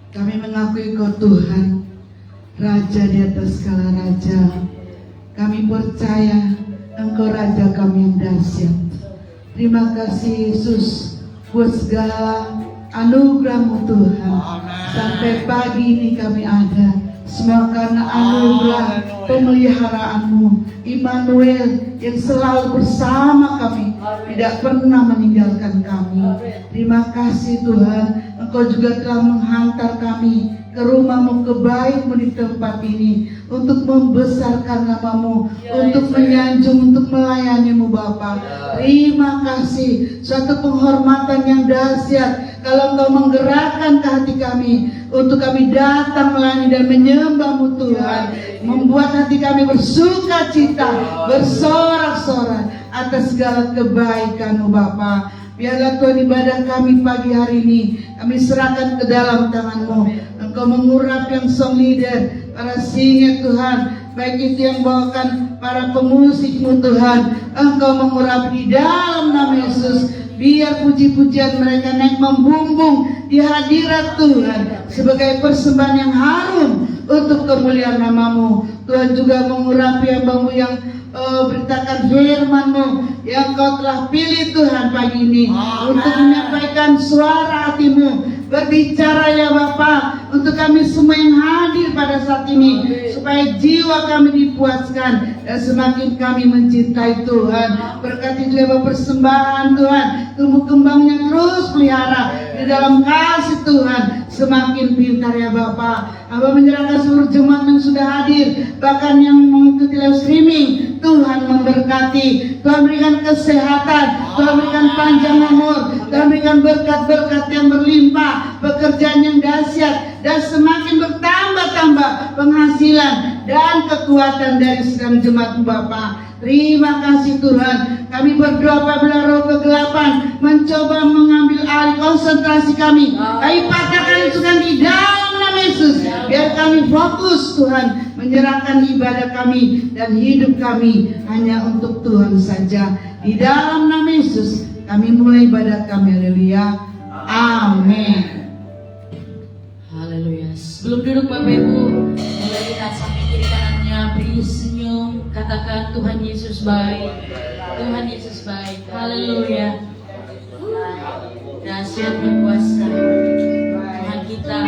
Kami mengakui Kau Tuhan, Raja di atas segala raja. Kami percaya Engkau Raja kami yang dahsyat. Terima kasih Yesus buat segala anugerah-Mu Tuhan. Sampai pagi ini kami ada, semua karena anugerah pemeliharaanmu, Immanuel yang selalu bersama kami, tidak pernah meninggalkan kami. Terima kasih Tuhan, Engkau juga telah menghantar kami ke rumah-Mu, ke baik-Mu di tempat ini, untuk membesarkan nama-Mu, untuk menyanjung, untuk melayani-Mu Bapa. Terima kasih, suatu penghormatan yang dahsyat kalau Engkau menggerakkan ke hati kami, untuk kami datang melayani dan menyembah-Mu Tuhan, membuat hati kami bersuka cita, bersorak-sorai atas segala kebaikan-Mu Bapa. Biarlah Tuhan ibadah kami pagi hari ini kami serahkan ke dalam tangan-Mu. Engkau mengurap yang song leader, para singer Tuhan, baik itu yang bawakan para pemusik-Mu Tuhan. Engkau mengurap di dalam nama Yesus. Biar puji-pujian mereka naik membumbung di hadirat Tuhan sebagai persembahan yang harum untuk kemuliaan nama-Mu. Tuhan juga mengurapi hamba-Mu yang beritakan firman-Mu yang Kau telah pilih Tuhan pagi ini untuk menyampaikan suara hati-Mu. Berbicara ya Bapa untuk kami semua yang hadir pada saat ini, supaya jiwa kami dipuaskan dan semakin kami mencintai Tuhan. Berkati juga persembahan Tuhan, tumbuh kembangnya terus pelihara di dalam kasih Tuhan, semakin pintar ya Bapa. Hamba menyerahkan seluruh jemaat yang sudah hadir, bahkan yang mengikuti live streaming. Tuhan memberkati, Tuhan berikan kesehatan, Tuhan berikan panjang umur, Tuhan berikan berkat-berkat yang berlimpah, pekerjaan yang dahsyat, dan semakin bertambah-tambah penghasilan dan kekuatan dari sedang jemaat Bapa. Terima kasih Tuhan. Kami berdoa apabila roh kegelapan mencoba mengambil alih konsentrasi kami, kami patahkan itu di dalam nama Yesus. Biar kami fokus Tuhan, menyerahkan ibadah kami dan hidup kami hanya untuk Tuhan saja. Di dalam nama Yesus kami mulai ibadah kami. Haleluya. Amin. Haleluya. Sebelum duduk Bapak Ibu, mulai lihat samping kiri kanannya, beri senyum, katakan Tuhan Yesus baik. Tuhan Yesus baik. Haleluya. Dahsyat berkuasa. Tuhan kita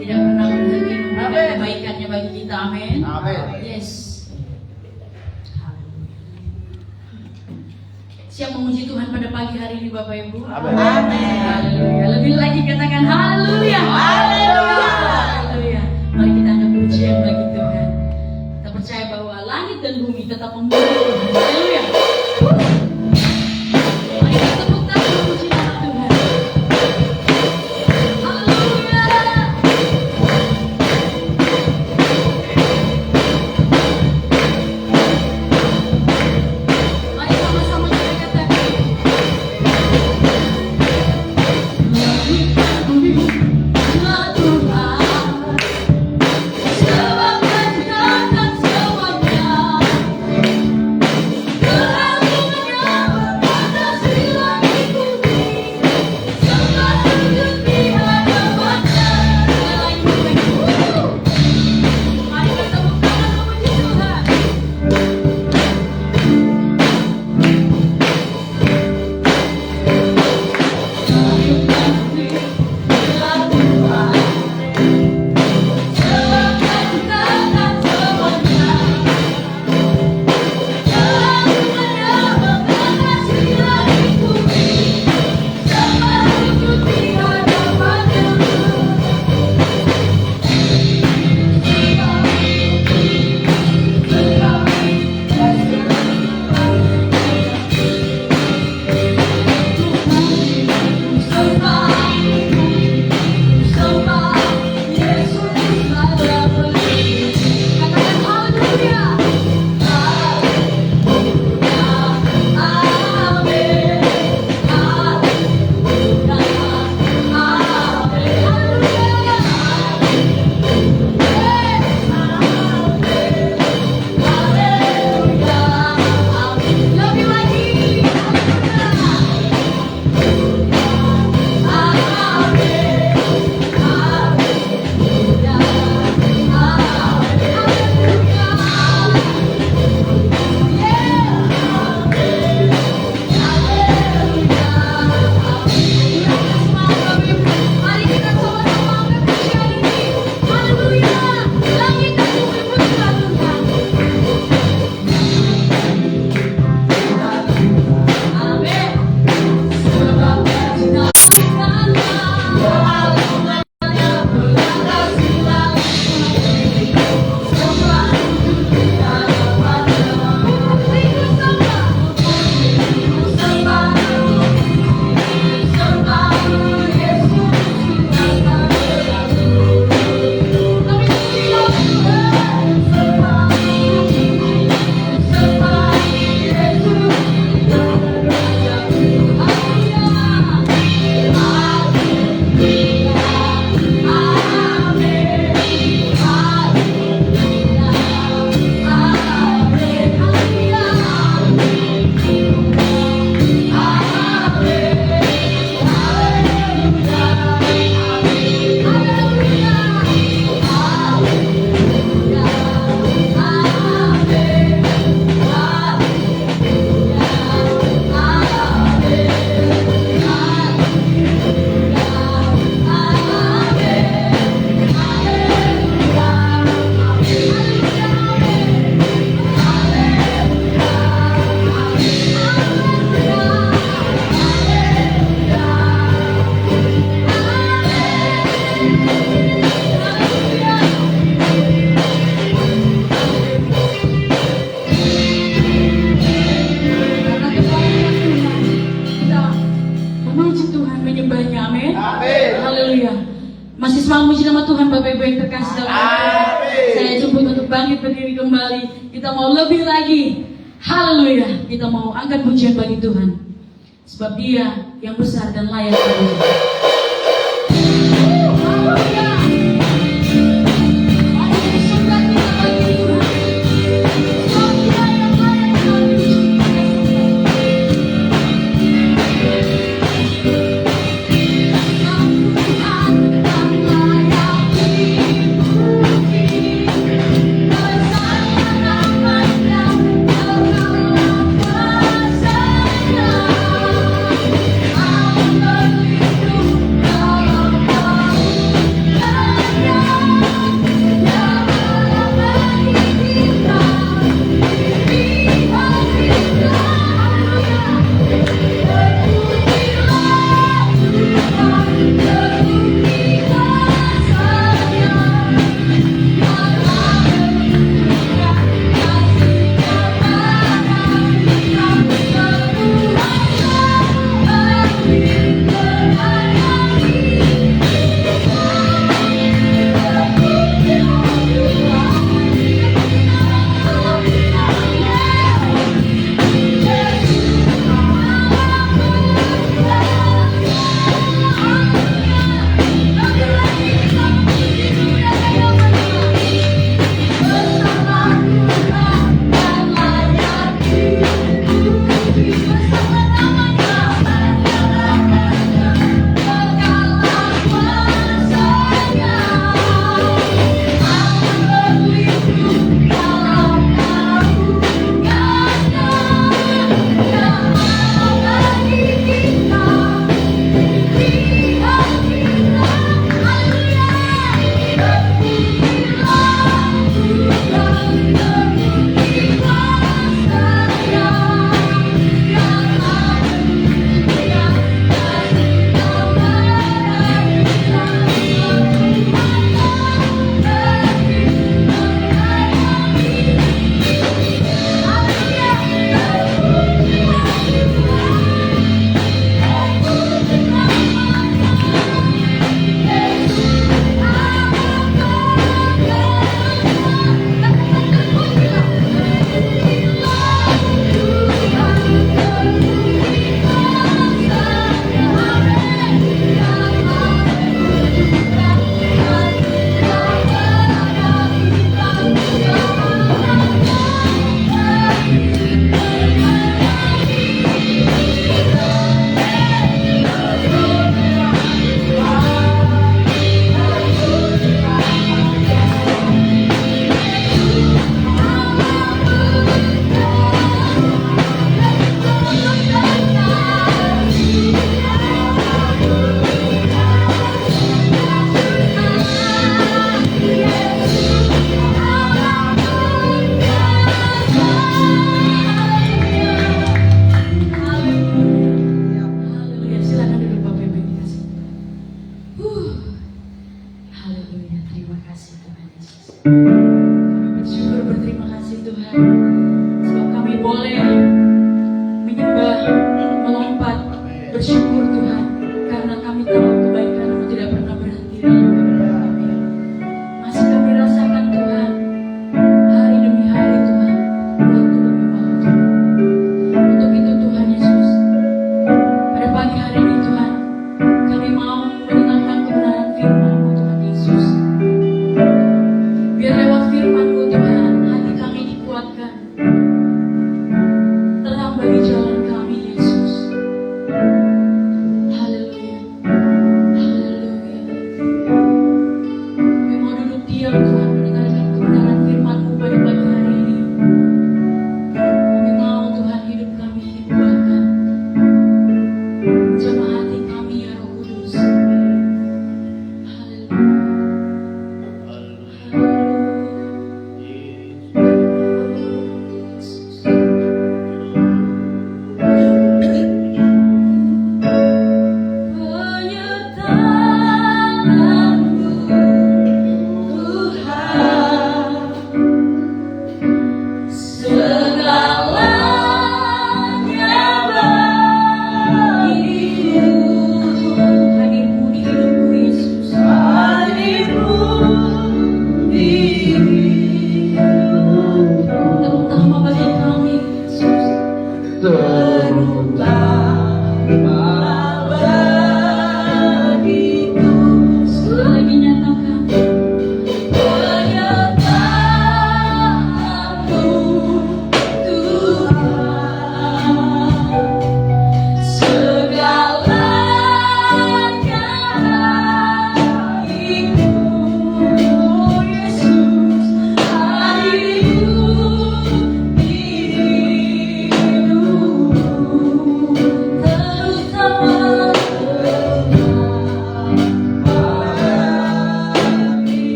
tidak pernah berhenti memberikan kebaikannya bagi kita. Amin. Yes. Siap memuji Tuhan pada pagi hari ini Bapak Ibu. Amin. Haleluya. Lebih lagi katakan haleluya. Haleluya. Haleluya. Mari kita angkat pujian bagi Tuhan. Kita percaya bahwa langit dan bumi tetap memuji Tuhan. Haleluya. Mari kita tepuk tangan memuji nama Tuhan. Haleluya. bangkit berdiri kembali. Kita mau lebih lagi. Haleluya. Kita mau angkat pujian bagi Tuhan. Sebab Dia yang besar dan layak dipuji. Haleluya. Mari bersyukur kita bagi Tuhan. Sebab Dia yang layak dipuji.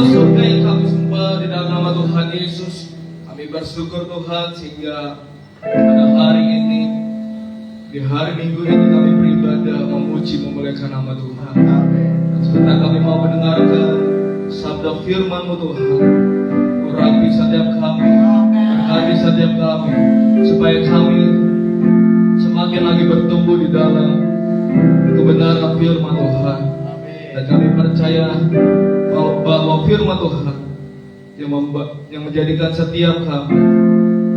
Bapa surga yang kami sembah di dalam nama Tuhan Yesus, kami bersyukur Tuhan sehingga pada hari ini, di hari Minggu ini kami beribadah memuji memuliakan nama Tuhan. Dan sebentar kami mau mendengarkan sabda firman-Mu Tuhan. Urapi setiap kami, berkati setiap kami, supaya kami semakin lagi bertumbuh di dalam kebenaran firman Tuhan. Dan kami percaya bahwa firman Tuhan yang menjadikan setiap kami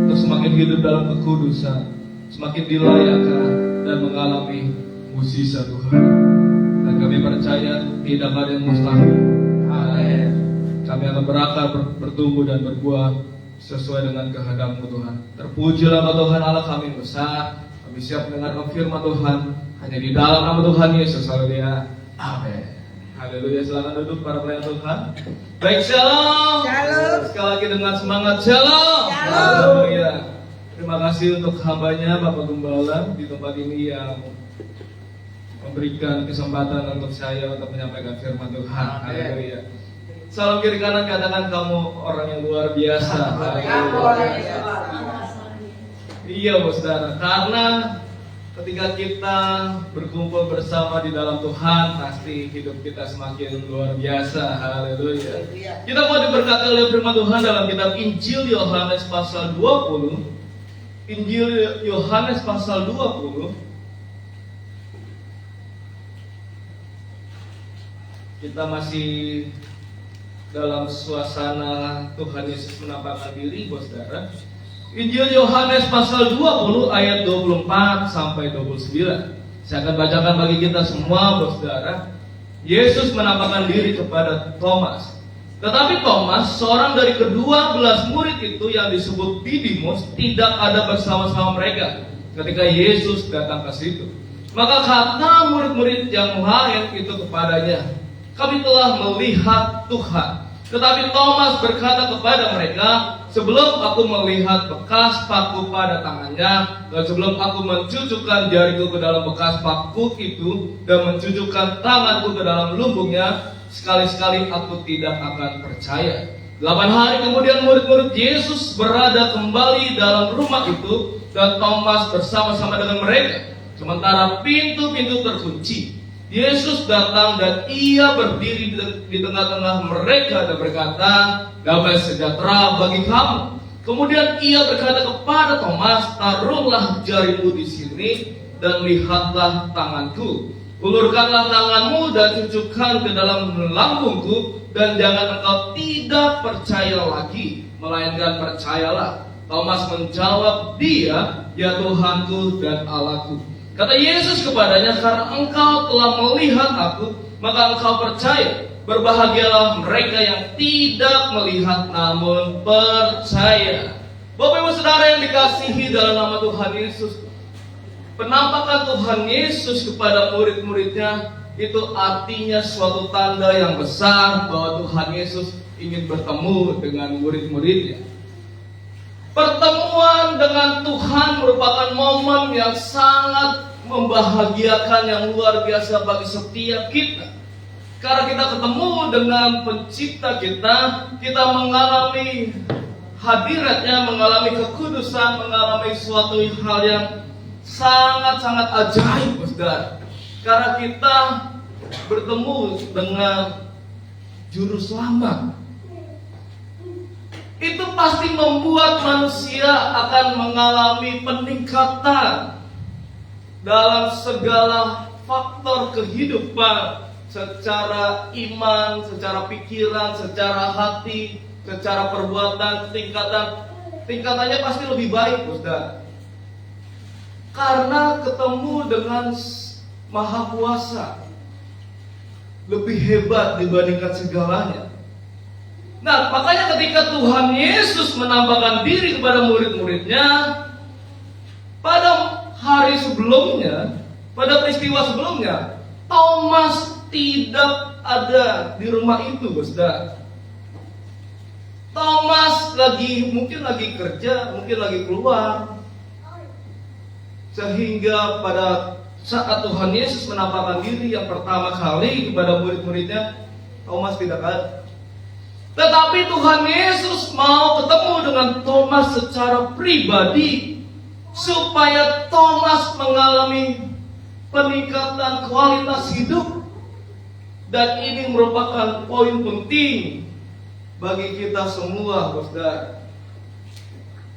untuk semakin hidup dalam kekudusan, semakin dilayakkan dan mengalami mukjizat Tuhan. Dan kami percaya tidak ada yang mustahil. Amin. Kami akan berakar, bertumbuh dan berbuah sesuai dengan kehendak-Mu Tuhan. Terpujilah nama Tuhan Allah kami besar. Kami siap mendengarkan firman Tuhan hanya di dalam nama Tuhan Yesus. Haleluya. Amin. Haleluya, silakan duduk para pelayan Tuhan. Baik, shalom. Shalom. Sekali lagi dengan semangat shalom. Haleluya. Terima kasih untuk hambanya Bapak Gembala di tempat ini yang memberikan kesempatan untuk saya untuk menyampaikan firman Tuhan. Haleluya. Salam kiri kanan, katakan kamu orang yang luar biasa. Haleluya. Iya, saudara. Karena ketika kita berkumpul bersama di dalam Tuhan, pasti hidup kita semakin luar biasa. Haleluya. Kita mau diberkati oleh firman Tuhan dalam kitab Injil Yohanes pasal 20. Injil Yohanes pasal 20. Kita masih dalam suasana Tuhan Yesus menampakkan diri, saudara. Injil Yohanes pasal 20 ayat 24 sampai 29. Saya akan bacakan bagi kita semua, saudara. Yesus menampakkan diri kepada Thomas. Tetapi Thomas, seorang dari ke-12 murid itu yang disebut Didimus, tidak ada bersama-sama mereka ketika Yesus datang ke situ. Maka kata murid-murid yang lain itu kepadanya, kami telah melihat Tuhan. Tetapi Thomas berkata kepada mereka, sebelum aku melihat bekas paku pada tangannya, dan sebelum aku mencucukkan jariku ke dalam bekas paku itu, dan mencucukkan tanganku ke dalam lumbungnya, sekali-sekali aku tidak akan percaya. 8 hari kemudian murid-murid Yesus berada kembali dalam rumah itu, dan Thomas bersama-sama dengan mereka. Sementara pintu-pintu terkunci, Yesus datang dan ia berdiri di tengah-tengah mereka dan berkata, damai sejahtera bagi kamu. Kemudian ia berkata kepada Thomas, taruhlah jarimu di sini dan lihatlah tanganku. Ulurkanlah tanganmu dan cucukkan ke dalam lambungku, dan jangan engkau tidak percaya lagi, melainkan percayalah. Thomas menjawab dia, ya Tuhanku dan Allahku. Kata Yesus kepadanya, karena engkau telah melihat aku, maka engkau percaya. Berbahagialah mereka yang tidak melihat namun percaya. Bapak Ibu Saudara yang dikasihi dalam nama Tuhan Yesus, penampakan Tuhan Yesus kepada murid-muridnya itu artinya suatu tanda yang besar bahwa Tuhan Yesus ingin bertemu dengan murid-muridnya. Pertemuan dengan Tuhan merupakan momen yang sangat membahagiakan, yang luar biasa bagi setiap kita. Karena kita ketemu dengan pencipta kita mengalami hadiratnya, mengalami kekudusan, mengalami suatu hal yang sangat-sangat ajaib, saudara. Karena kita bertemu dengan Juru Selamat. Itu pasti membuat manusia akan mengalami peningkatan dalam segala faktor kehidupan, secara iman, secara pikiran, secara hati, secara perbuatan, tingkatannya pasti lebih baik, saudara. Karena ketemu dengan Maha Kuasa, lebih hebat dibandingkan segalanya. Nah, makanya ketika Tuhan Yesus menampakkan diri kepada murid-muridnya, pada hari sebelumnya, pada peristiwa sebelumnya, Thomas tidak ada di rumah itu, saudara. Thomas mungkin lagi kerja, mungkin lagi keluar. Sehingga pada saat Tuhan Yesus menampakkan diri yang pertama kali kepada murid-muridnya, Thomas tidak ada. Tetapi Tuhan Yesus mau ketemu dengan Thomas secara pribadi, supaya Thomas mengalami peningkatan kualitas hidup. Dan ini merupakan poin penting bagi kita semua, saudara.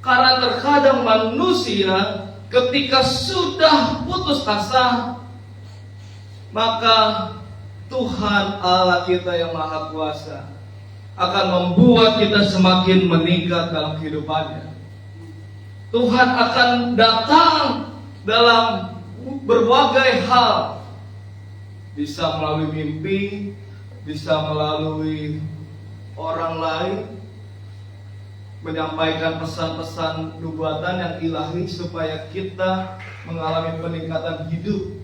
Karena terkadang manusia ketika sudah putus asa, maka Tuhan Allah kita yang Maha Kuasa akan membuat kita semakin meningkat dalam kehidupannya. Tuhan akan datang dalam berbagai hal. Bisa melalui mimpi, bisa melalui orang lain, menyampaikan pesan-pesan nubuatan yang ilahi supaya kita mengalami peningkatan hidup.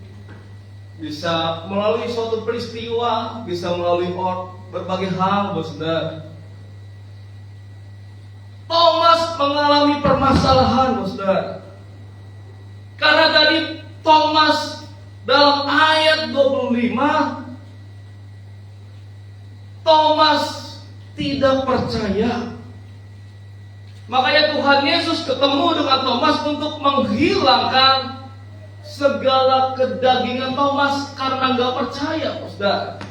Bisa melalui suatu peristiwa, bisa melalui berbagai hal, saudara. Thomas mengalami permasalahan, saudara. Karena tadi Thomas dalam ayat 25, Thomas tidak percaya. Makanya Tuhan Yesus ketemu dengan Thomas untuk menghilangkan segala kedagingan Thomas karena nggak percaya, saudara.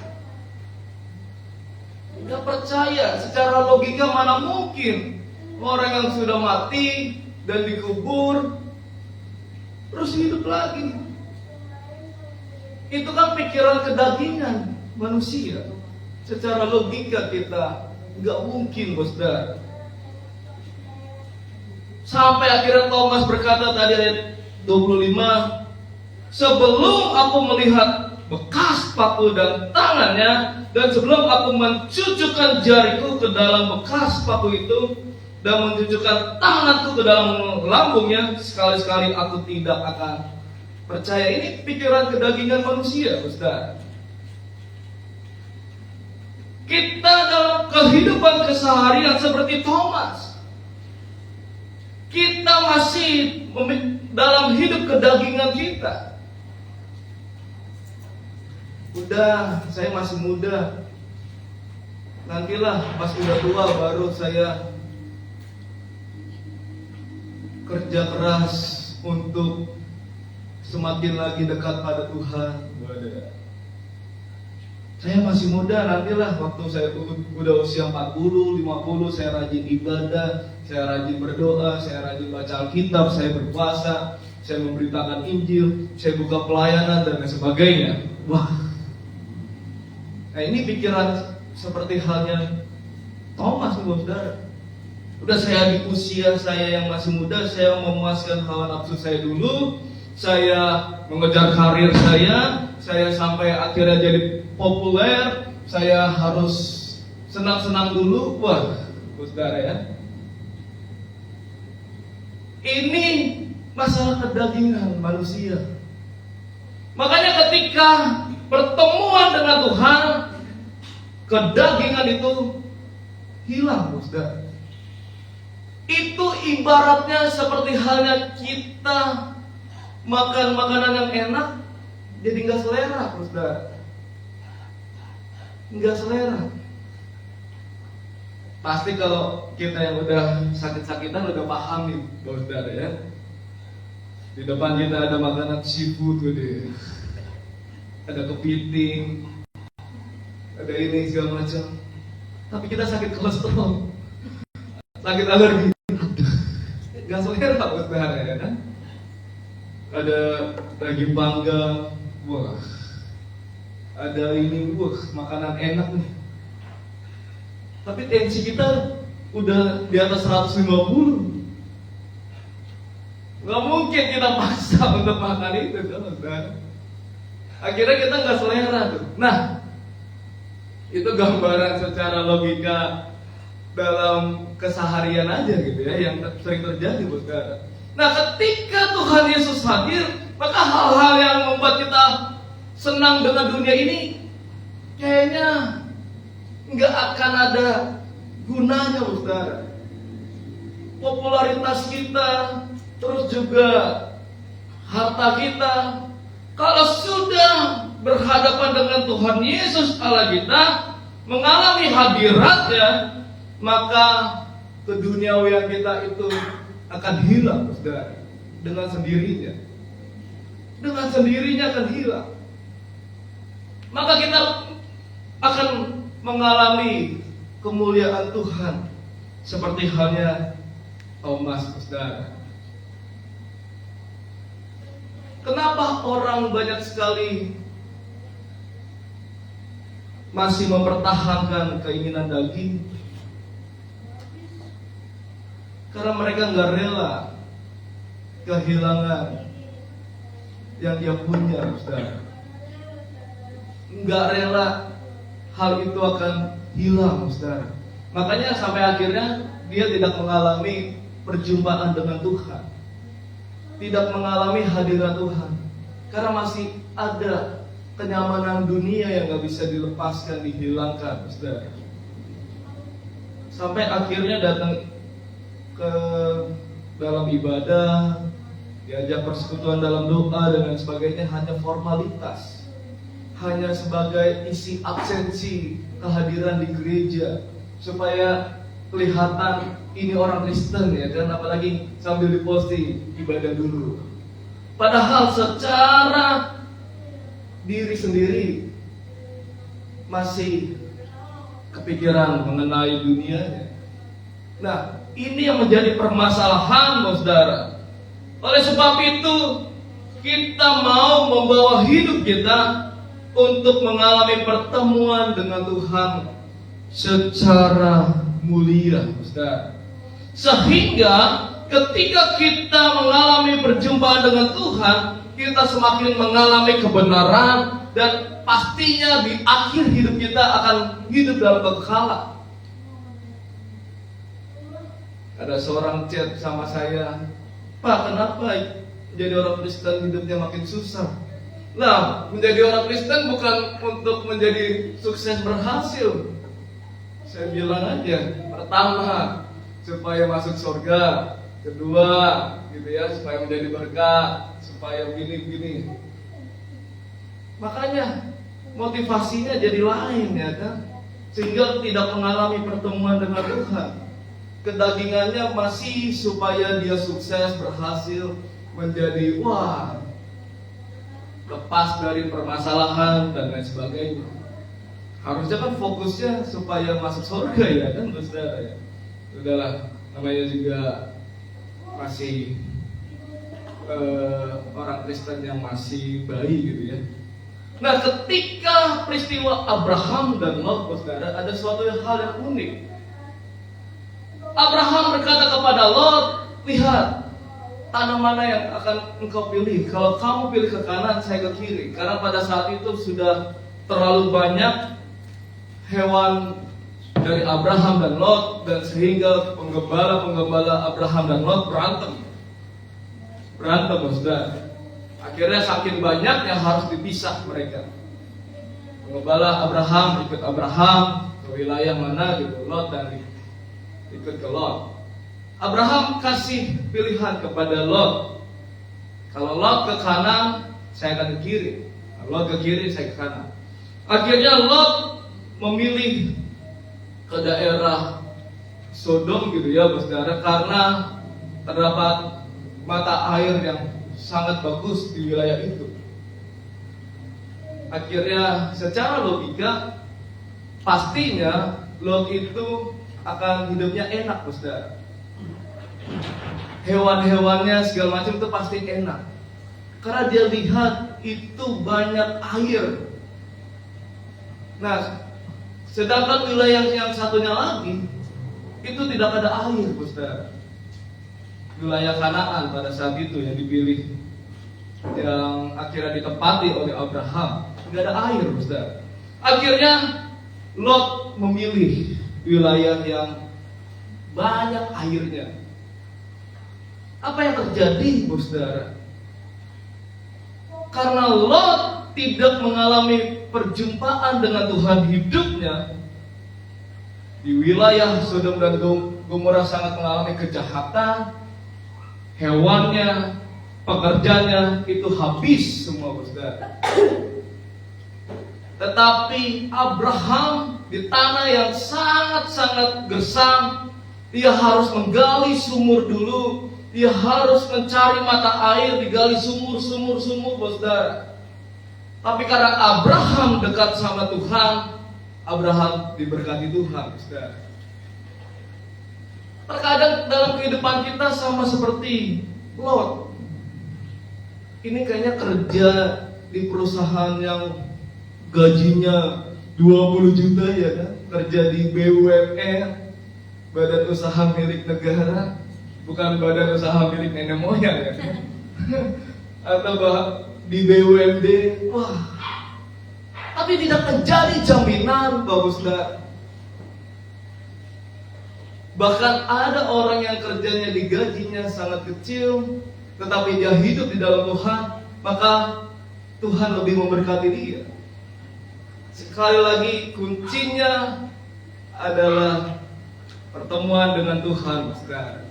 Nggak percaya, secara logika mana mungkin orang yang sudah mati dan dikubur terus hidup lagi. Itu kan pikiran kedagingan manusia. Secara logika kita nggak mungkin, saudara. Sampai akhirnya Thomas berkata tadi ayat 25, sebelum aku melihat bekas paku dan tangannya, dan sebelum aku mencucukkan jariku ke dalam bekas paku itu, dan mencucukkan tanganku ke dalam lambungnya, sekali-sekali aku tidak akan percaya. Ini pikiran kedagingan manusia, saudara. Kita dalam kehidupan keseharian seperti Thomas, kita masih dalam hidup kedagingan kita. Udah, saya masih muda. Nantilah pas udah tua baru saya kerja keras untuk semakin lagi dekat pada Tuhan. Saya masih muda, nantilah waktu saya udah usia 40, 50, saya rajin ibadah, saya rajin berdoa, saya rajin baca Alkitab, saya berpuasa, saya memberitakan Injil, saya buka pelayanan dan lain sebagainya. Wah, nah ini pikiran seperti halnya Thomas, saudara. Udah saya di usia saya yang masih muda, saya memuaskan hawa nafsu saya dulu, saya mengejar karir saya sampai akhirnya jadi populer, saya harus senang-senang dulu. Wah, saudara ya, ini masalah kedagingan manusia. Makanya ketika pertemuan dengan Tuhan, kedagingan itu hilang, saudara. Itu ibaratnya seperti halnya kita makan makanan yang enak, jadi nggak selera, saudara. Nggak selera. Pasti kalau kita yang udah sakit-sakitan udah paham nih, saudara ya. Di depan kita ada makanan seafood gede, ada kepiting, ada ini segala macam. Tapi kita sakit kolesterol, sakit alergi, nggak selera, saudara ya kan? Ada daging panggang, wah, ada ini, wah, makanan enak nih. Tapi tensi kita udah di atas 150. Gak mungkin kita paksa untuk makan itu, kan? Akhirnya kita nggak selera tuh. Nah, itu gambaran secara logika dalam keseharian aja gitu ya, yang sering terjadi, saudara. Nah, ketika Tuhan Yesus hadir, maka hal-hal yang membuat kita senang dengan dunia ini kayaknya nggak akan ada gunanya, saudara. Popularitas kita, terus juga harta kita, kalau sudah berhadapan dengan Tuhan Yesus Allah kita, mengalami hadiratnya, maka keduniawian kita itu akan hilang, saudara, dengan sendirinya. Dengan sendirinya akan hilang. Maka kita akan mengalami kemuliaan Tuhan seperti halnya Thomas, saudara. Kenapa orang banyak sekali masih mempertahankan keinginan daging? Karena mereka nggak rela kehilangan yang dia punya, saudara. Nggak rela hal itu akan hilang, saudara. Makanya sampai akhirnya dia tidak mengalami perjumpaan dengan Tuhan, tidak mengalami hadirat Tuhan, karena masih ada kenyamanan dunia yang nggak bisa dilepaskan, dihilangkan, saudara. Sampai akhirnya datang ke dalam ibadah, diajak persekutuan dalam doa dan lain sebagainya hanya formalitas, hanya sebagai isi absensi kehadiran di gereja supaya kelihatan ini orang Kristen, ya kan, apalagi sambil diposting ibadah dulu. Padahal secara diri sendiri masih kepikiran mengenai dunianya. Nah, ini yang menjadi permasalahan, saudara. Oleh sebab itu, kita mau membawa hidup kita untuk mengalami pertemuan dengan Tuhan secara mulia, saudara. Sehingga ketika kita mengalami perjumpaan dengan Tuhan, kita semakin mengalami kebenaran, dan pastinya di akhir hidup kita akan hidup dalam kekekalan. Ada seorang chat sama saya, "Pak, kenapa jadi orang Kristen hidupnya makin susah?" Nah, menjadi orang Kristen bukan untuk menjadi sukses berhasil. Saya bilang aja, pertama, supaya masuk surga. Kedua, gitu ya, supaya menjadi berkat, supaya begini-begini. Makanya motivasinya jadi lain, ya kan? Sehingga tidak mengalami pertemuan dengan Tuhan. Kedagingannya masih supaya dia sukses, berhasil, menjadi lepas dari permasalahan dan lain sebagainya. Harusnya kan fokusnya supaya masuk surga, ya kan, saudara, ya. Udahlah, namanya juga masih orang Kristen yang masih bayi, gitu ya. Nah, ketika peristiwa Abraham dan Lot, saudara, ada suatu hal yang unik. Abraham berkata kepada Lot, "Lihat, tanah mana yang akan engkau pilih? Kalau kamu pilih ke kanan, saya ke kiri." Karena pada saat itu sudah terlalu banyak hewan dari Abraham dan Lot, dan sehingga penggembala Abraham dan Lot berantem, saudara. Akhirnya saking banyaknya harus dipisah mereka. Penggembala Abraham ikut Abraham ke wilayah mana gitu, Lot dan ikut ke Lot. Abraham kasih pilihan kepada Lot. Kalau Lot ke kanan, saya akan ke kiri. Kalau Lot ke kiri, saya ke kanan. Akhirnya Lot memilih ke daerah Sodom, gitu ya, saudara, karena terdapat mata air yang sangat bagus di wilayah itu. Akhirnya secara logika pastinya Lot itu akan hidupnya enak, saudara. Hewan-hewannya segala macam itu pasti enak, karena dia lihat itu banyak air. Nah, sedangkan wilayah yang satunya lagi itu tidak ada air, saudara. Wilayah Kanaan pada saat itu yang dipilih, yang akhirnya ditempati oleh Abraham, tidak ada air, saudara. Akhirnya Lot memilih wilayah yang banyak airnya. Apa yang terjadi, saudara? Karena Lot tidak mengalami perjumpaan dengan Tuhan hidupnya, di wilayah Sodom dan Gomora sangat mengalami kejahatan. Hewannya, pekerjanya itu habis semua, saudara. Tetapi Abraham di tanah yang sangat-sangat gersang. Dia harus menggali sumur dulu. Dia harus mencari mata air, digali sumur, saudara. Tapi karena Abraham dekat sama Tuhan, Abraham diberkati Tuhan, saudara. Terkadang dalam kehidupan kita sama seperti Lot. Ini kayaknya kerja di perusahaan yang gajinya 20 juta ya kan? Kerja di BUMN, Badan Usaha Milik Negara, bukan badan usaha milik nenek moyang ya kan? Atau di BUMD. Wah, tapi tidak menjadi jaminan, Bapak Saudara. Bahkan ada orang yang kerjanya digajinya sangat kecil, tetapi dia hidup di dalam Tuhan, maka Tuhan lebih memberkati dia. Sekali lagi, kuncinya adalah pertemuan dengan Tuhan, saudara.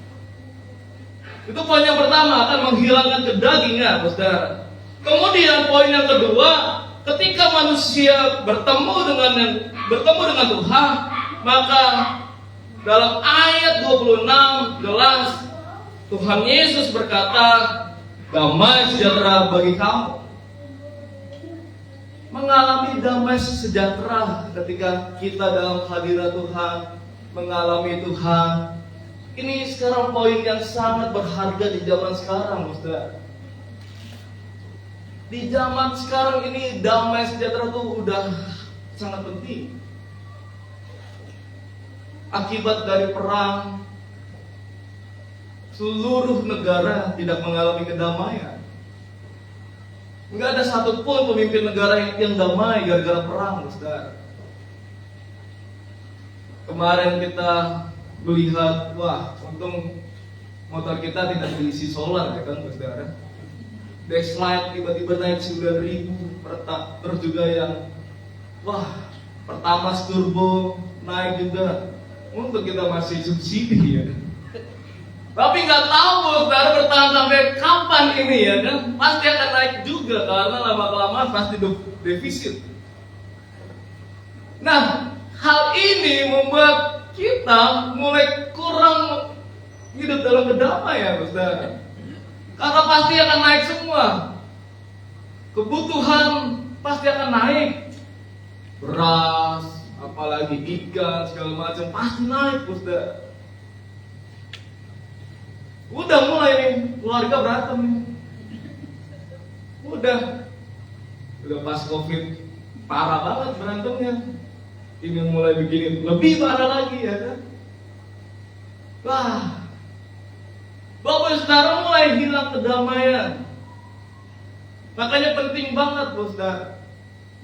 Itu poin yang pertama, akan menghilangkan kedagingan, saudara. Kemudian poin yang kedua, ketika manusia bertemu dengan Tuhan, maka dalam ayat 26 jelas Tuhan Yesus berkata, damai sejahtera bagi kamu. Mengalami damai sejahtera ketika kita dalam hadirat Tuhan, mengalami Tuhan. Ini sekarang poin yang sangat berharga di zaman sekarang, saudara. Di zaman sekarang ini damai sejahtera itu udah sangat penting. Akibat dari perang, seluruh negara tidak mengalami kedamaian. Enggak ada satupun pemimpin negara yang damai gara-gara perang, saudara. Kemarin kita melihat, wah, untung motor kita tidak diisi solar, ya kan, saudara. Dashlight tiba-tiba naik 9.000 pertak. Terus juga yang, wah, Pertamax turbo naik juga. Untuk kita masih subsidi ya. Tapi nggak tahu, saudara, bertahan sampai kapan ini ya kan? Pasti akan naik juga karena lama-kelamaan pasti defisit. Nah, hal ini membuat kita mulai kurang hidup dalam kedamaian, saudara. Karena pasti akan naik semua. Kebutuhan pasti akan naik. Beras, apalagi ikan, segala macam pasti naik, saudara. Udah mulai nih, keluarga berantem nih. Udah pas COVID parah banget berantemnya. Ini mulai begini, lebih parah lagi ya kan. Wah, Bapak Saudara mulai hilang kedamaian. Makanya penting banget, saudara.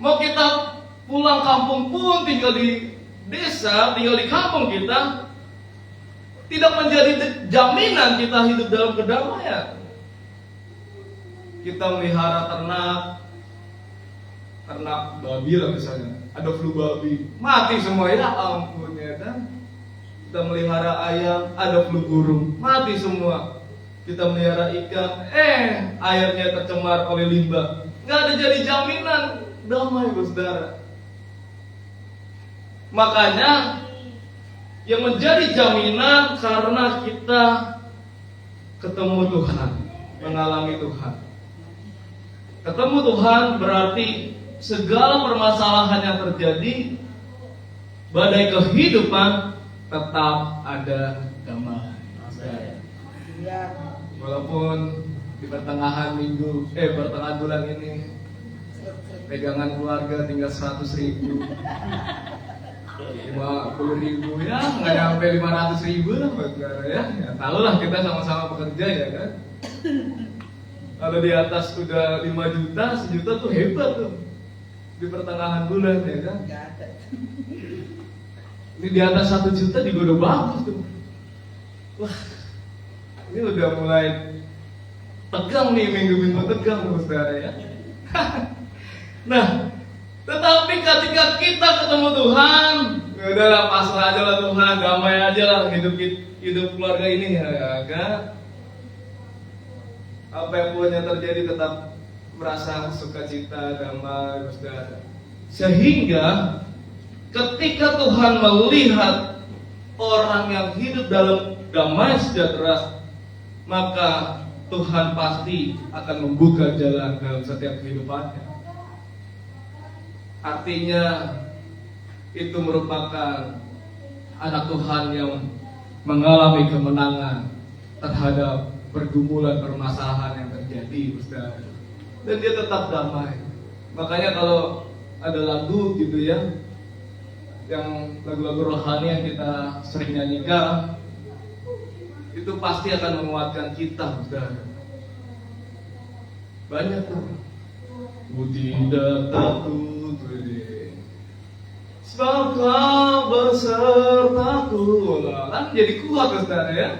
Mau kita pulang kampung pun, tinggal di desa, tinggal di kampung kita, tidak menjadi jaminan kita hidup dalam kedamaian. Kita melihara ternak babi lah misalnya, ada flu babi, mati semua, ya ampun ya kan. Kita melihara ayam, ada flu burung, mati semua. Kita melihara ikan, airnya tercemar oleh limbah, nggak ada jadi jaminan damai, saudara. Makanya yang menjadi jaminan karena kita ketemu Tuhan, mengalami Tuhan. Ketemu Tuhan berarti segala permasalahan yang terjadi, badai kehidupan, tetap ada damai. Walaupun di pertengahan bulan ini pegangan keluarga tinggal 100.000, 50.000 ya, nggak nyampe 500.000 lah, saudara ya. Ya tahu lah kita sama-sama bekerja ya kan. Kalau di atas udah 5 juta, 1 juta tuh hebat tuh di pertengahan bulan ya kan. Ini di atas 1 juta juga udah bagus tuh. Wah, ini udah mulai tegang nih, minggu-minggu tegang, saudara ya. Nah, tetapi ketika kita ketemu Tuhan, udahlah pasrah aja lah Tuhan, damai aja lah hidup keluarga ini ya kan. Apa yang pun yang terjadi tetap merasa sukacita, damai, saudara. Sehingga ketika Tuhan melihat orang yang hidup dalam damai sejahtera, maka Tuhan pasti akan membuka jalan dalam setiap kehidupannya. Artinya itu merupakan anak Tuhan yang mengalami kemenangan terhadap pergumulan permasalahan yang terjadi, saudara. Dan dia tetap damai. Makanya kalau ada lagu gitu ya, yang lagu-lagu rohani yang kita sering nyanyikan, itu pasti akan menguatkan kita, saudara. Banyak tuh. Ku tidak takut, sebab kau bersertaku. Kan jadi kuat, saudara ya.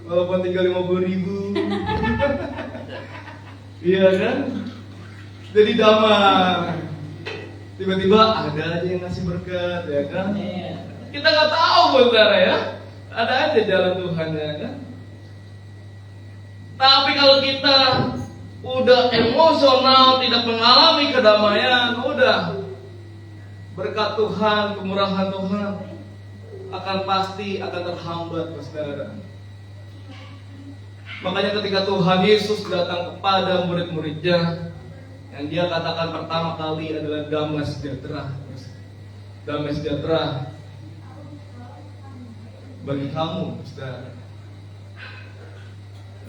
Walaupun tinggal 50.000. Iya kan? Jadi damai. Tiba-tiba ada aja yang ngasih berkat, ya kan? Kita nggak tahu, saudara ya. Ada aja jalan Tuhan, ya kan? Tapi kalau kita udah emosional, tidak mengalami kedamaian, udah berkat Tuhan, kemurahan Tuhan akan pasti akan terhambat, saudara. Makanya ketika Tuhan Yesus datang kepada murid-muridnya, yang dia katakan pertama kali adalah damai sejahtera. Damai sejahtera bagi kamu, saudara.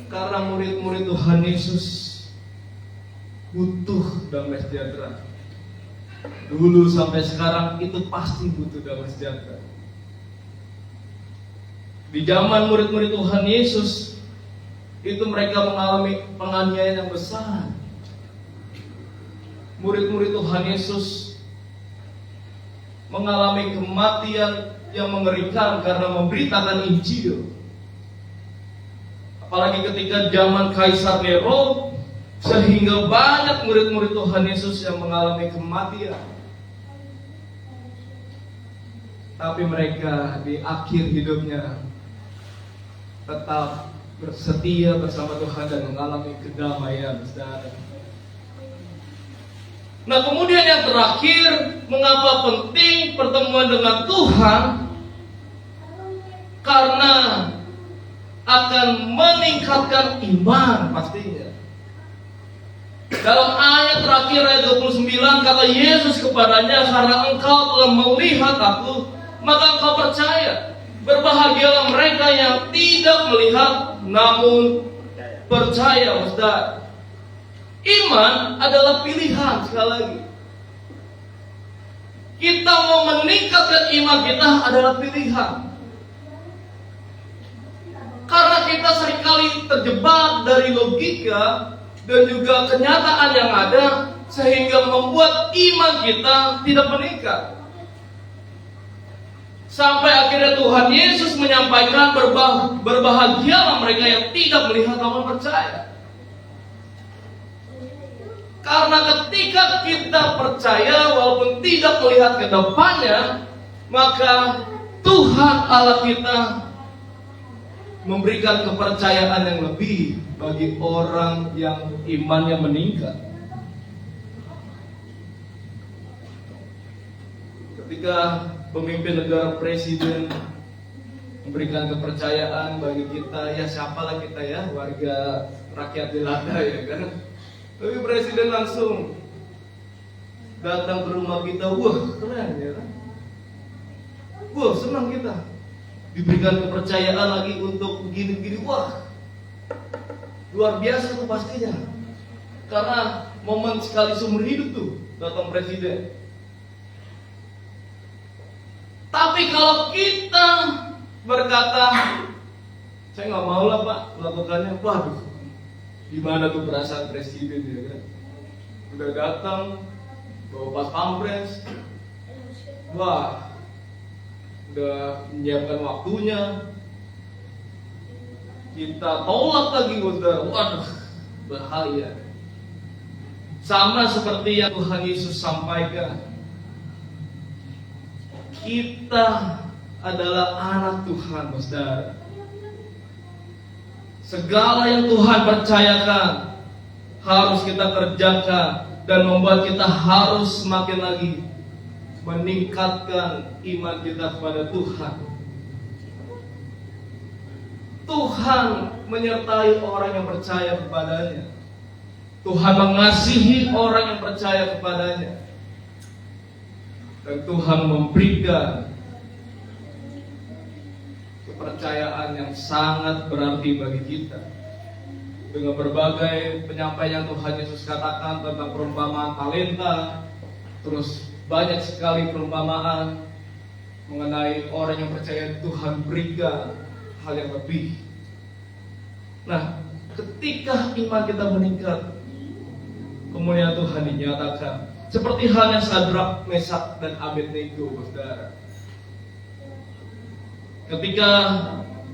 Karena murid-murid Tuhan Yesus butuh damai sejahtera. Dulu sampai sekarang itu pasti butuh damai sejahtera. Di zaman murid-murid Tuhan Yesus, itu mereka mengalami penganiayaan yang besar. Murid-murid Tuhan Yesus mengalami kematian yang mengerikan karena memberitakan Injil. Apalagi ketika zaman Kaisar Nero, sehingga banyak murid-murid Tuhan Yesus yang mengalami kematian. Tapi mereka di akhir hidupnya tetap bersetia bersama Tuhan dan mengalami kedamaian, saudara. Nah, kemudian yang terakhir, mengapa penting pertemuan dengan Tuhan? Karena akan meningkatkan iman pastinya. Dalam ayat terakhir ayat 29 kata Yesus kepadanya, karena engkau telah melihat aku, maka engkau percaya. Berbahagialah mereka yang tidak melihat namun percaya, saudara. Iman adalah pilihan, sekali lagi. Kita mau meningkatkan iman kita adalah pilihan. Karena kita seringkali terjebak dari logika dan juga kenyataan yang ada, sehingga membuat iman kita tidak meningkat. Sampai akhirnya Tuhan Yesus menyampaikan berbahagialah mereka yang tidak melihat namun percaya. Karena ketika kita percaya walaupun tidak melihat ke depannya, maka Tuhan Allah kita memberikan kepercayaan yang lebih bagi orang yang imannya meningkat. Ketika pemimpin negara, presiden memberikan kepercayaan bagi kita, ya siapalah kita ya, warga rakyat jelata ya kan. Tapi presiden langsung datang ke rumah kita, wah keren ya kan. Wah senang kita diberikan kepercayaan lagi untuk begini-begini, wah luar biasa tuh pastinya. Karena momen sekali seumur hidup tuh datang presiden. Tapi kalau kita berkata, saya nggak mau lah Pak melakukannya, waduh, gimana tuh perasaan presiden ya kan? Udah datang, bawa pas pampres, wah, udah menyiapkan waktunya, kita tolak lagi, waduh, bahaya. Sama seperti yang Tuhan Yesus sampaikan, kita adalah anak Tuhan, saudara. Segala yang Tuhan percayakan harus kita kerjakan dan membuat kita harus semakin lagi meningkatkan iman kita kepada Tuhan. Tuhan menyertai orang yang percaya kepadanya. Tuhan mengasihi orang yang percaya kepadanya. Dan Tuhan memberikan kepercayaan yang sangat berarti bagi kita. Dengan berbagai penyampaian yang Tuhan Yesus katakan tentang perumpamaan talenta, terus banyak sekali perumpamaan mengenai orang yang percaya Tuhan berikan hal yang lebih. Nah, ketika iman kita meningkat, kemuliaan Tuhan dinyatakan. Seperti halnya Sadrak, Mesak, dan Abednego, saudara. Ketika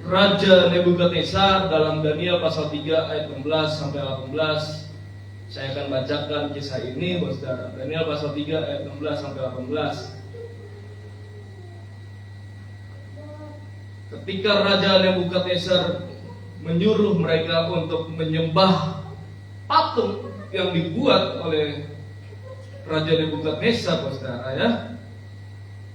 Raja Nebukadnezar dalam Daniel pasal 3 ayat 16 sampai 18, saya akan bacakan kisah ini, saudara. Daniel pasal 3 ayat 16 sampai 18. Ketika Raja Nebukadnezar menyuruh mereka untuk menyembah patung yang dibuat oleh Raja Nebukadnezar, saudara, ya.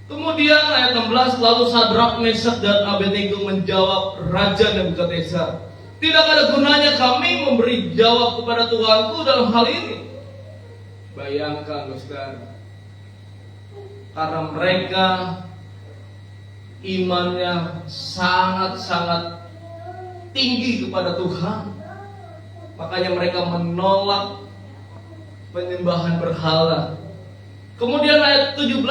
Kemudian ayat 16, lalu Sadrak, Mesak, dan Abednego menjawab Raja Nebukadnezar, tidak ada gunanya kami memberi jawab kepada Tuhanku dalam hal ini. Bayangkan, saudara, karena mereka imannya sangat-sangat tinggi kepada Tuhan, makanya mereka menolak penyembahan berhala. Kemudian ayat 17,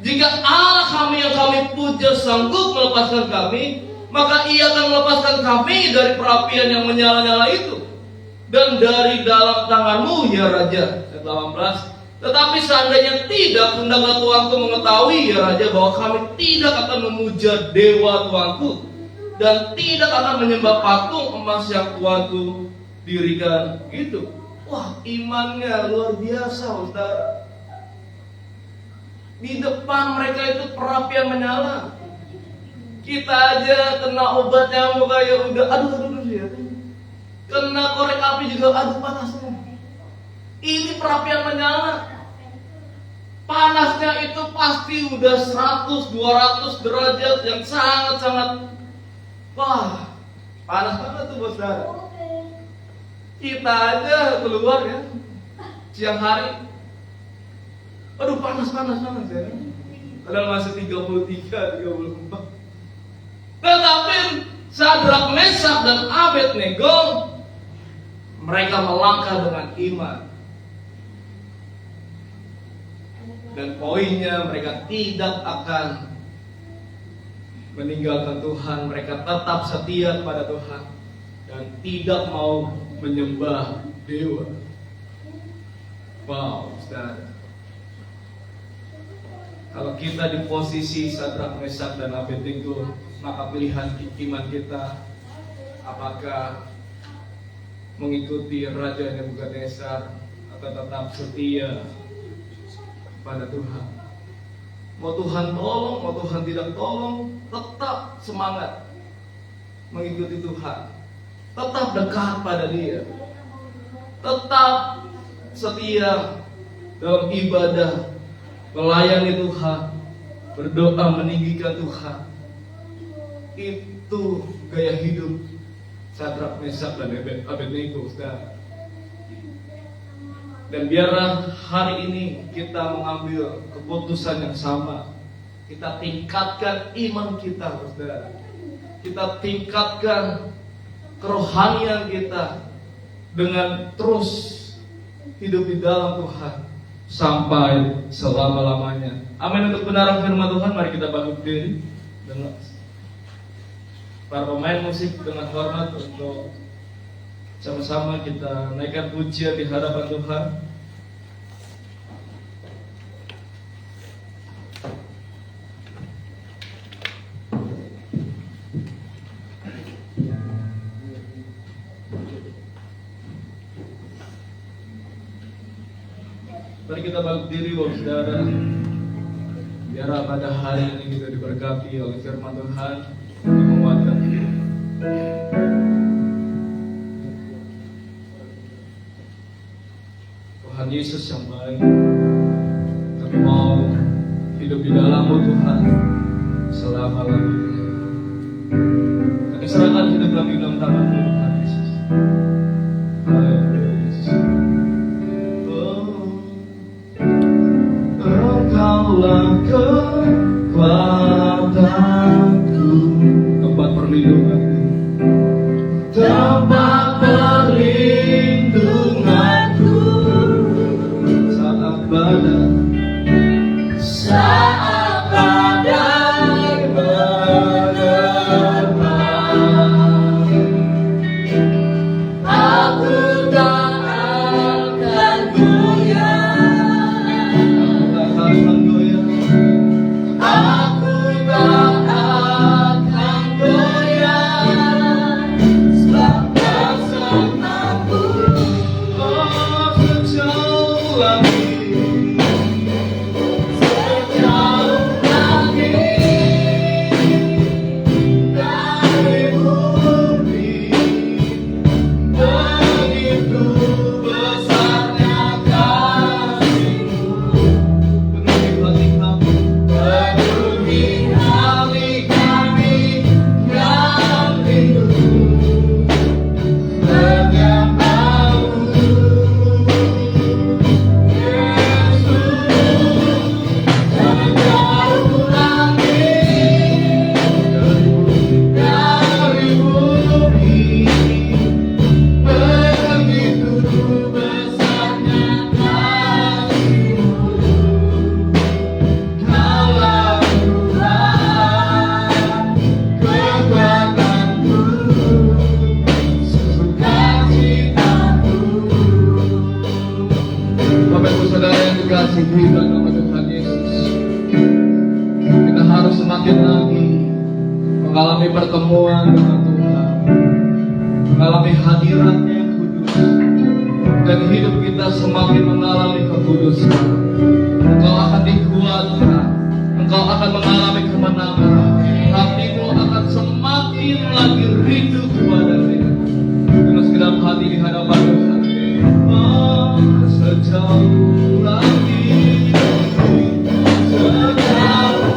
jika Allah kami yang kami puja sanggup melepaskan kami, maka Ia akan melepaskan kami dari perapian yang menyala-nyala itu dan dari dalam tanganmu, ya Raja. Ayat 18, tetapi seandainya tidak, hendaklah Tuanku mengetahui, ya Raja, bahwa kami tidak akan memuja dewa Tuanku dan tidak akan menyembah patung emas yang Tuanku dirikan itu. Wah, imannya luar biasa, saudara. Di depan mereka itu perapian menyala. Kita aja kena obat nyamuk kayak udah aduh ya. Kena korek api juga aduh panasnya. Ini perapian menyala. Panasnya itu pasti udah 100-200 derajat yang sangat-sangat, wah, panas banget tuh, saudara. Kita aja keluar ya siang hari, aduh panas ya. Padahal masih 33, 34. Tetapi Sadrak, Mesak, dan Abednego, mereka melangkah dengan iman. Dan poinnya, mereka tidak akan meninggalkan Tuhan. Mereka tetap setia kepada Tuhan dan tidak mau menyembah dewa. Wow, saudara. Kalau kita di posisi Sadrak, Mesak, dan Abednego, maka pilihan iman kita apakah mengikuti Raja Nebukadnezar atau tetap setia pada Tuhan. Mau Tuhan tolong, mau Tuhan tidak tolong, tetap semangat mengikuti Tuhan, tetap dekat pada Dia, tetap setia dalam ibadah, melayani Tuhan, berdoa meninggikan Tuhan. Itu gaya hidup Sadrak, Mesak, dan Abednego, saudara. Dan biarlah hari ini kita mengambil keputusan yang sama. Kita tingkatkan iman kita, saudara. Kita tingkatkan kerohanian kita dengan terus hidup di dalam Tuhan sampai selama-lamanya. Amin. Untuk kebenaran firman Tuhan, mari kita bangkit diri dengan para pemain musik dengan hormat untuk sama-sama kita naikkan pujian di hadapan Tuhan. Mari kita bangkit diri, saudara. Biar pada hari ini kita diberkati oleh firman Tuhan untuk menguatkan diri. Tuhan Yesus yang baik, kami mau hidup di dalam-Mu Tuhan selama-lamanya. Kami serahkan hidup kami dalam tangan-Mu Tuhan Yesus. Haleluya Yesus. Engkaulah kekuatanku, tempat perlindunganku, tempat perlindunganku saat badai mengalami pertemuan dengan Tuhan, mengalami hadirat-Nya yang kudus, dan hidup kita semakin mengalami kekudusan. Engkau akan dikuatkan, engkau akan mengalami kemenangan, hatimu akan semakin lagi rindu kepada Dia dengan segenap hati di hadapan Tuhan. Sejauh lagi, sejauh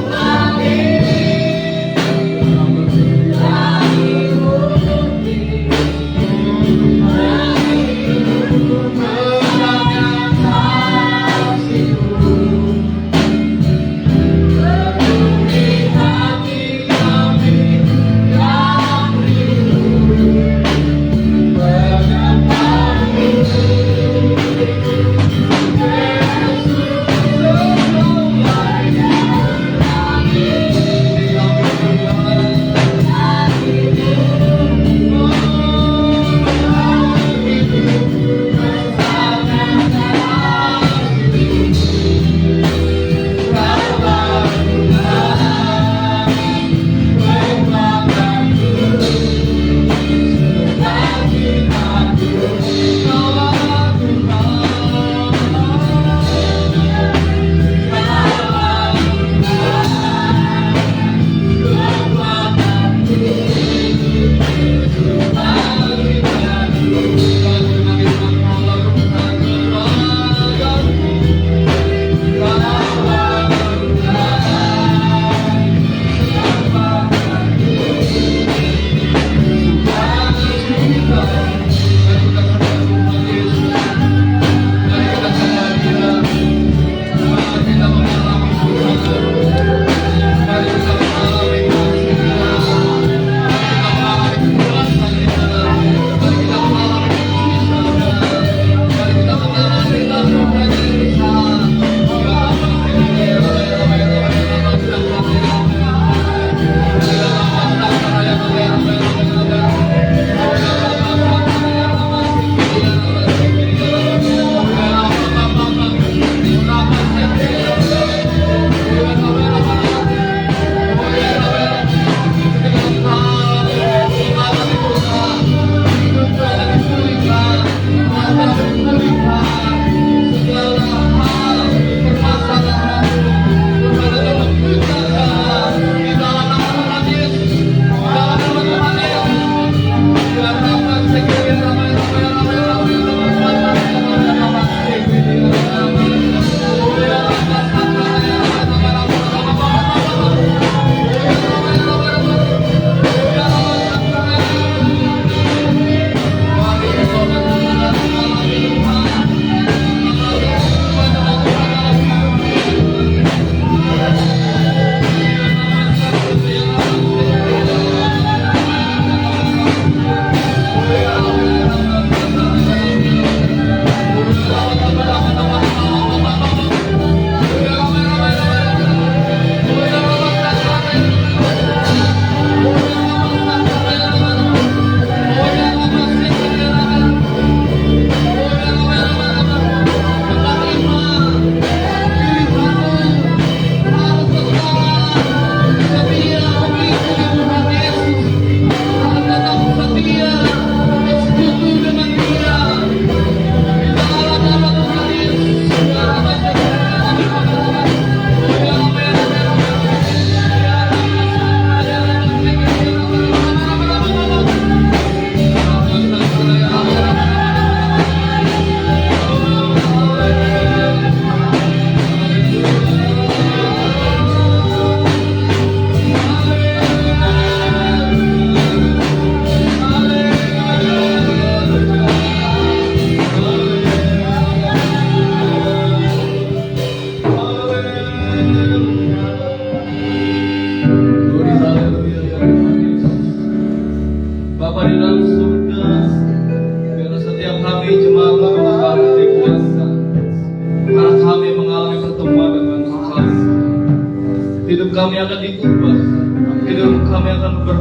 lagi. Hati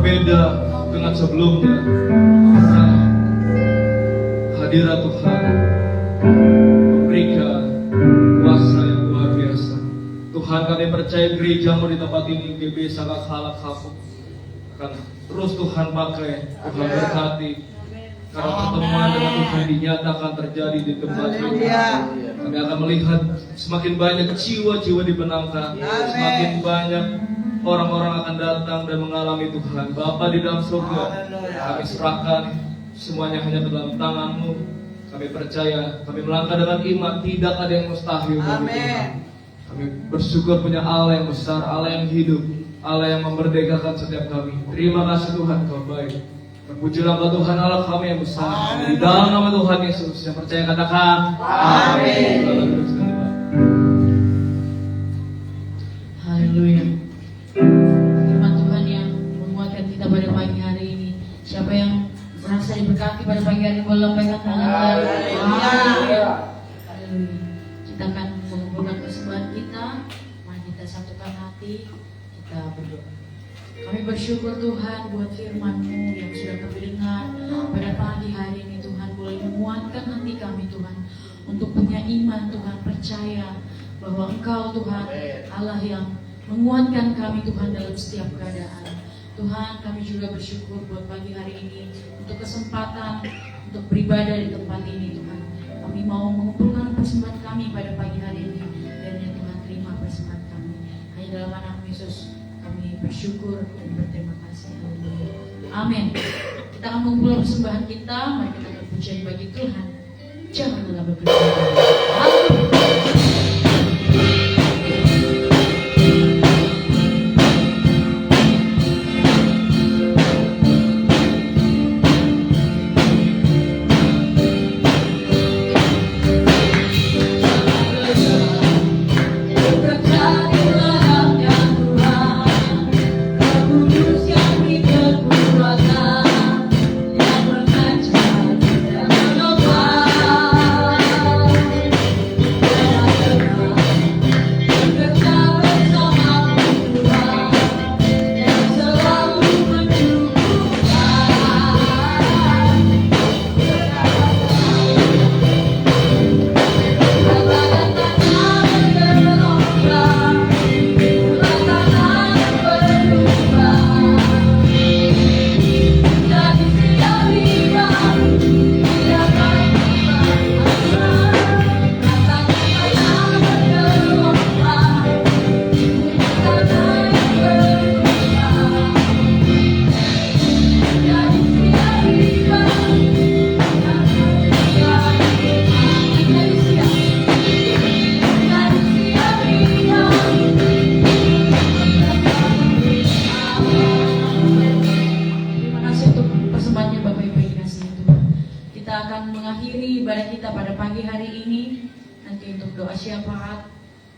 berbeda dengan sebelumnya. Karena hadirat Tuhan memberikan kuasa yang luar biasa. Tuhan, kami percaya gereja-Mu di tempat ini GB sangat halak hafuk akan terus Tuhan pakai, Tuhan berkati. Karena pertemuan dengan Tuhan dinyatakan terjadi di tempat ini. Kami akan melihat semakin banyak jiwa-jiwa dibenangkan, semakin banyak orang-orang akan datang dan mengalami Tuhan. Bapa di dalam surga, kami serahkan semuanya hanya ke dalam tangan-Mu. Kami percaya, kami melangkah dengan iman, tidak ada yang mustahil bagi Tuhan. Kami bersyukur punya Allah yang besar, Allah yang hidup, Allah yang memerdekakan setiap kami. Terima kasih Tuhan, Kau baik. Terpujilah Tuhan Allah kami yang besar. Di dalam nama Tuhan Yesus, yang percaya katakan amin. Haleluya. Firman Tuhan yang menguatkan kita pada pagi hari ini. Siapa yang merasa diberkati pada pagi hari ini boleh lambaikan tangan. Haleluya. Kita akan mengumpulkan persembahan kita. Mari kita satukan hati, kita berdoa. Kami bersyukur Tuhan buat firman-Mu yang sudah kami dengar pada pagi hari ini. Tuhan boleh menguatkan hati kami Tuhan untuk punya iman Tuhan, percaya bahwa Engkau Tuhan Allah yang menguatkan kami Tuhan dalam setiap keadaan. Tuhan, kami juga bersyukur buat pagi hari ini untuk kesempatan untuk beribadah di tempat ini Tuhan. Kami mau mengumpulkan persembahan kami pada pagi hari ini, dan ya Tuhan terima persembahan kami. Hanya dalam nama Yesus kami bersyukur dan berterima kasih. Haleluya. Amin. Kita akan mengumpulkan persembahan kita. Mari kita berpujian bagi Tuhan. Janganlah berpujian. Haleluya.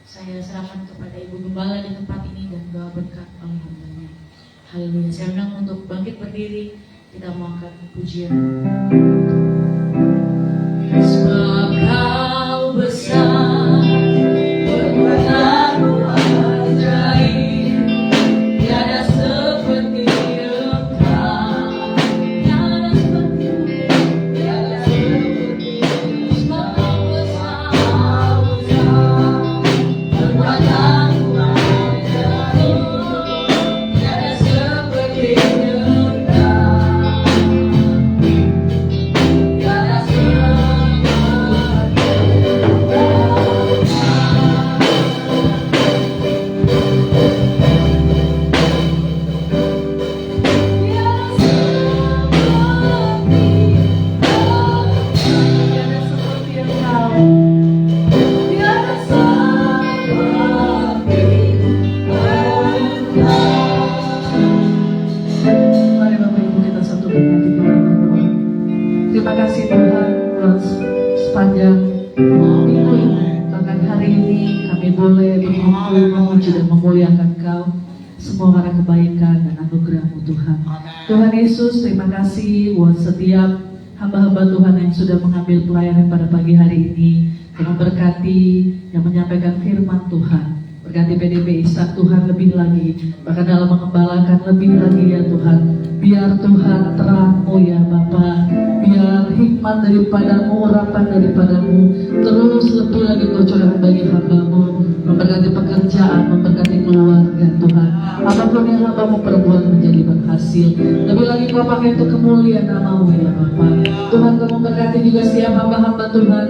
Saya serahkan kepada Ibu Gembala di tempat ini dan doa berkat oleh hambanya. Haleluya. Saya undang untuk bangkit berdiri, kita mau angkat pujian. Sebab Kau besar, perbuatanmu ajaib, tiada seperti Engkau, tiada seperti, tiada seperti. Sebab Kau besar, perbuatanmu ajaib, tiada seperti Engkau, tiada Mari Bapak Ibu kita satukan hati kita berdoa. Terima kasih Tuhan buat sepanjang minggu ini. Bahkan hari ini kami boleh berkumpul memuji dan memuliakan Kau. Semua karena kebaikan dan anugerah-Mu Tuhan. Tuhan Yesus, terima kasih buat setiap hamba-hamba Tuhan yang sudah mengambil pelayanan pada pagi hari ini. Yang memberkati, yang menyampaikan firman Tuhan. Berkati PDP Ishak Tuhan lebih lagi, bahkan dalam mengembalakan lebih lagi ya Tuhan. Biar Tuhan terang-Mu ya Bapa, biar hikmat daripadamu, urapan daripadamu terus lebih lagi Kau curahkan bagi hamba-Mu, memberkati pekerjaan, memberkati keluarga Tuhan. Apapun yang hamba-Mu perbuat menjadi berhasil. Lebih lagi Kau pakai untuk kemuliaan nama-Mu ya Bapa. Tuhan Kau memberkati juga setiap hamba-hamba Tuhan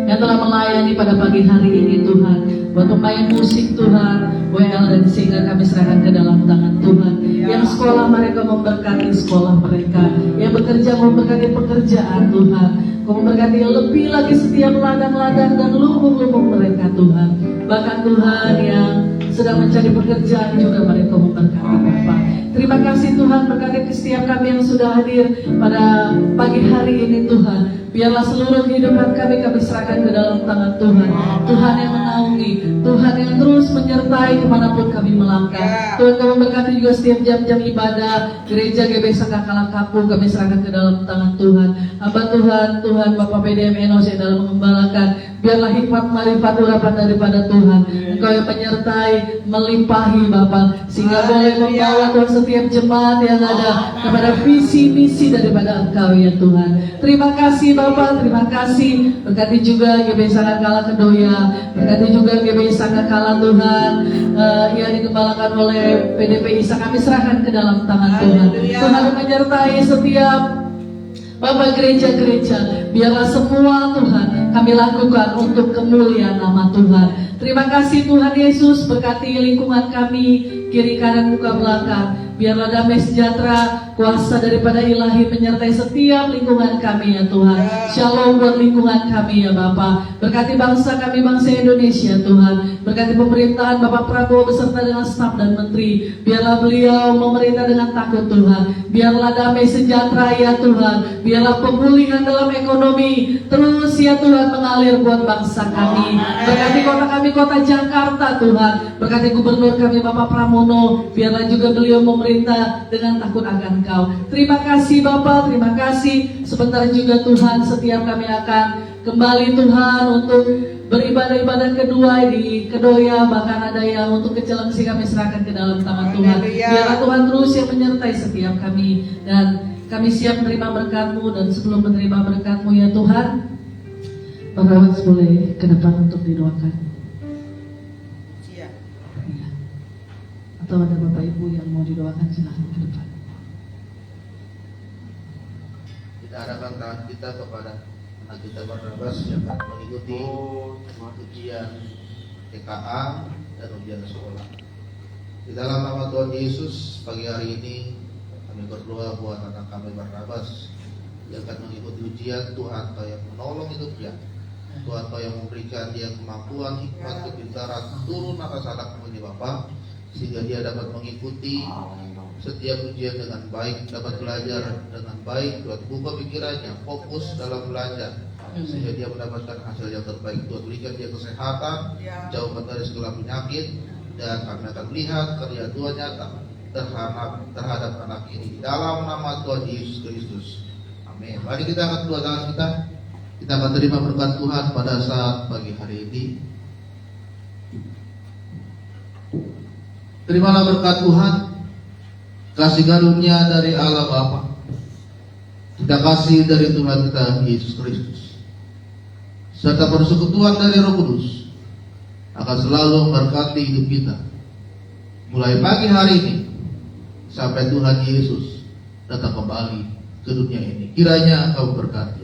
yang telah melayani pada pagi hari ini Tuhan. Buat pemain musik Tuhan, WL dan singer kami serahkan ke dalam tangan Tuhan. Yang sekolah mereka memberkati sekolah mereka, yang bekerja memberkati pekerjaan Tuhan. Kau memberkati lebih lagi setiap ladang-ladang dan lubung-lubung mereka Tuhan. Bahkan Tuhan yang sedang mencari pekerjaan juga mereka memberkati Bapa. Terima kasih Tuhan, berkati setiap kami yang sudah hadir pada pagi hari ini Tuhan. Biarlah seluruh kehidupan kami serahkan ke dalam tangan Tuhan. Tuhan yang menaungi, Tuhan yang terus menyertai kemanapun kami melangkah. Tuhan kami memberkati juga setiap jam-jam ibadah gereja GBK Sangkakala Kapung kami serahkan ke dalam tangan Tuhan. Hamba Tuhan Bapak PDM Enos yang dalam mengembalakan, biarlah hikmat marifat urapan daripada Tuhan. Engkau yang menyertai, melimpahi Bapak, sehingga boleh membawa Tuhan setiap jemaat yang ada kepada visi misi daripada Engkau ya Tuhan. Terima kasih Bapak, terima kasih. Berkati juga GBK Sangkakala Kedoya, berkati juga GBK Sangkakala Tuhan yang dikembalakan oleh PDP Isa, kami serahkan ke dalam tangan Tuhan. Tuhan menyertai setiap Bapak gereja-gereja, biarlah semua Tuhan kami lakukan untuk kemuliaan nama Tuhan. Terima kasih Tuhan Yesus, berkati lingkungan kami, kiri kanan muka belakang. Biarlah damai sejahtera, kuasa daripada ilahi menyertai setiap lingkungan kami ya Tuhan. Shalom buat lingkungan kami ya Bapa. Berkati bangsa kami, bangsa Indonesia Tuhan. Berkati pemerintahan Bapak Prabowo beserta dengan staf dan menteri. Biarlah beliau memerintah dengan takut Tuhan. Biarlah damai sejahtera ya Tuhan. Biarlah pemulihan dalam ekonomi terus ya Tuhan mengalir buat bangsa kami. Berkati kota kami, kota Jakarta Tuhan. Berkati gubernur kami Bapak Pramono. Biarlah juga beliau memerintah dengan takut akan Kau. Terima kasih Bapak, terima kasih. Sebentar juga Tuhan, setiap kami akan kembali Tuhan untuk beribadah-ibadah kedua di Kedoya. Bahkan ada yang untuk ke Cilengsi kami serahkan ke dalam tangan Tuhan. Biarlah Tuhan terus yang menyertai setiap kami. Dan kami siap menerima berkat-Mu. Dan sebelum menerima berkat-Mu ya Tuhan, Pak Rawat boleh ke depan untuk didoakan. Atau ada Bapak Ibu yang mau didoakan, silahkan ke depan. Kita arahkan tangan kita kepada anak kita Barnabas yang akan mengikuti ujian TKA dan ujian sekolah. Di dalam nama Tuhan Yesus, pagi hari ini kami berdoa buat anak kami Barnabas yang akan mengikuti ujian. Tuhan Kau yang menolong hidupnya, Tuhan Kau yang memberikan dia kemampuan, hikmat, kepintaran, turun atas anak-Mu ini Bapa, sehingga dia dapat mengikuti setiap ujian dengan baik, dapat belajar dengan baik. Tuhan buka pikirannya, fokus dalam belajar, sehingga dia mendapatkan hasil yang terbaik. Tuhan berikan dia kesehatan, jauhkan dari segala penyakit, dan kami akan melihat karya Tuhan nyata terhadap anak ini dalam nama Tuhan Yesus Kristus. Amin. Mari kita angkat kedua tangan kita. Kita akan terima berkat Tuhan pada saat pagi hari ini. Terimalah berkat Tuhan, kasih karunia dari Allah Bapa, kita kasih dari Tuhan kita Yesus Kristus, serta persekutuan dari Roh Kudus akan selalu memberkati hidup kita mulai pagi hari ini sampai Tuhan Yesus datang kembali ke dunia ini. Kiranya Engkau berkati.